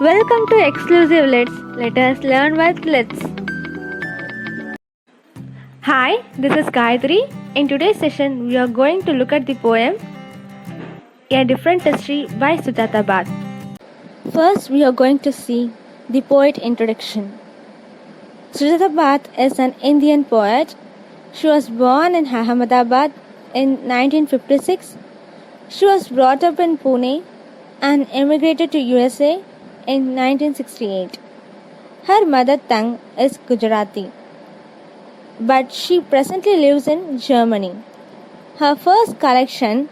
Welcome to Exclusive Let's. Let us learn with Let's. Hi, this is Gayathri. In today's session, we are going to look at the poem A Different History by Sujata Batt. First, we are going to see the poet introduction. Sujata Batt is an Indian poet. She was born in Ahmedabad in 1956. She was brought up in Pune and emigrated to USA in 1968. Her mother tongue is Gujarati, but she presently lives in Germany. Her first collection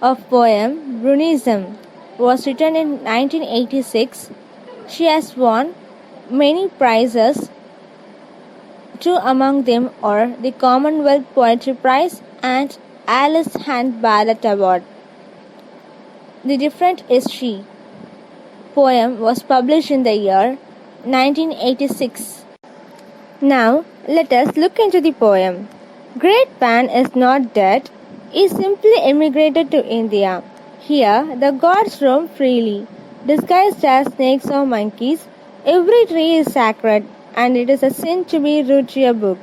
of poem, Brunism, was written in 1986. She has won many prizes. Two among them are the Commonwealth Poetry Prize and Alice Hand Ballot Award. The Different History poem was published in the year 1986. Now, let us look into the poem. Great Pan is not dead. He simply emigrated to India. Here, the gods roam freely, disguised as snakes or monkeys. Every tree is sacred, and it is a sin to be rude to a book.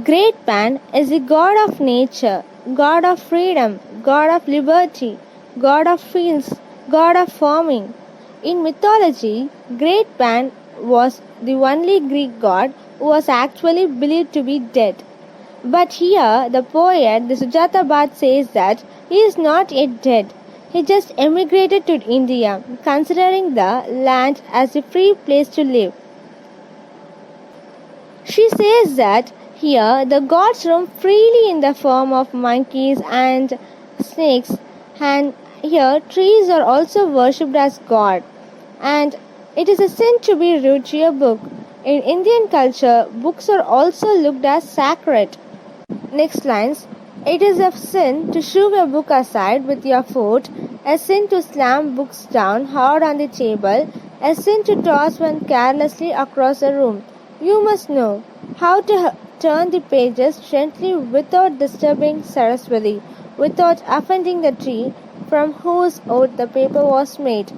Great Pan is the god of nature, god of freedom, god of liberty, god of fields, god of farming. In mythology, Great Pan was the only Greek god who was actually believed to be dead. But here, the poet, the Sujata Batt, says that he is not yet dead. He just emigrated to India, considering the land as a free place to live. She says that here the gods roam freely in the form of monkeys and snakes, and here trees are also worshipped as God, and it is a sin to be rude to a book. In Indian culture, books are also looked as sacred. Next lines. It is a sin to shove a book aside with your foot, a sin to slam books down hard on the table, a sin to toss one carelessly across a room. You must know how to turn the pages gently without disturbing Saraswati, without offending the tree from whose oath the paper was made.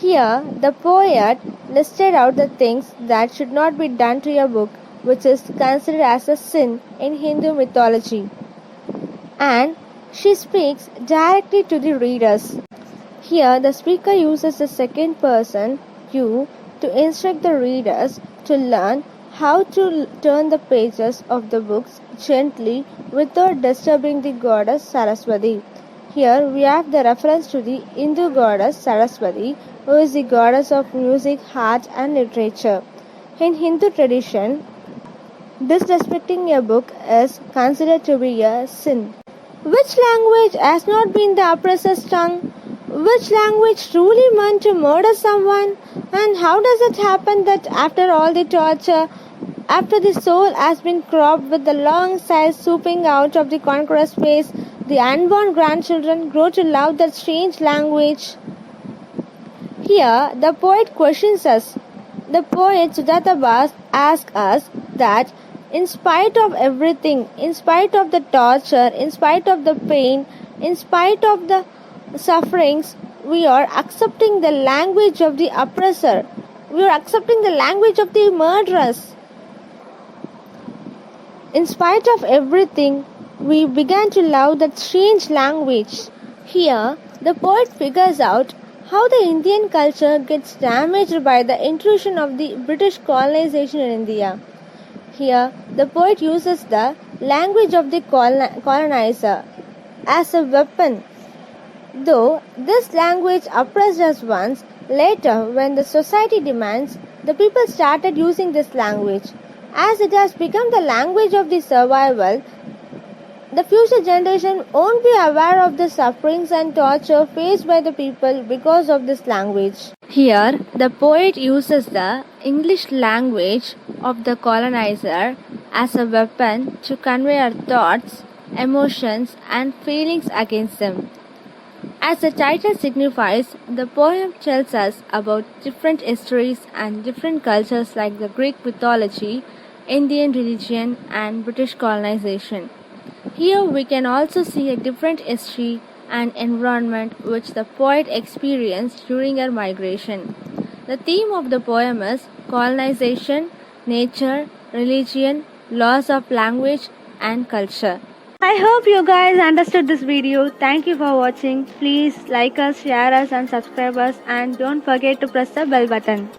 Here, the poet listed out the things that should not be done to a book, which is considered as a sin in Hindu mythology. And she speaks directly to the readers. Here, the speaker uses the second person, you, to instruct the readers to learn how to turn the pages of the books gently without disturbing the goddess Saraswati. Here we have the reference to the Hindu goddess Saraswati, who is the goddess of music, art and literature. In Hindu tradition, disrespecting a book is considered to be a sin. Which language has not been the oppressor's tongue? Which language truly meant to murder someone? And how does it happen that after all the torture, after the soul has been cropped with the long sighs swooping out of the conqueror's face, the unborn grandchildren grow to love that strange language? Here, the poet questions us. The poet Sujata Batt asks us that in spite of everything, in spite of the torture, in spite of the pain, in spite of the sufferings, we are accepting the language of the oppressor. We are accepting the language of the murderers. In spite of everything, we began to love that strange language. Here, the poet figures out how the Indian culture gets damaged by the intrusion of the British colonization in India. Here, the poet uses the language of the colonizer as a weapon. Though this language oppressed us once, later when the society demands, the people started using this language. As it has become the language of the survival, the future generation won't be aware of the sufferings and torture faced by the people because of this language. Here, the poet uses the English language of the colonizer as a weapon to convey our thoughts, emotions, and feelings against them. As the title signifies, the poem tells us about different histories and different cultures like the Greek mythology, Indian religion, and British colonization. Here we can also see a different history and environment which the poet experienced during her migration. The theme of the poem is colonization, nature, religion, loss of language and culture. I hope you guys understood this video. Thank you for watching. Please like us, share us and subscribe us, and don't forget to press the bell button.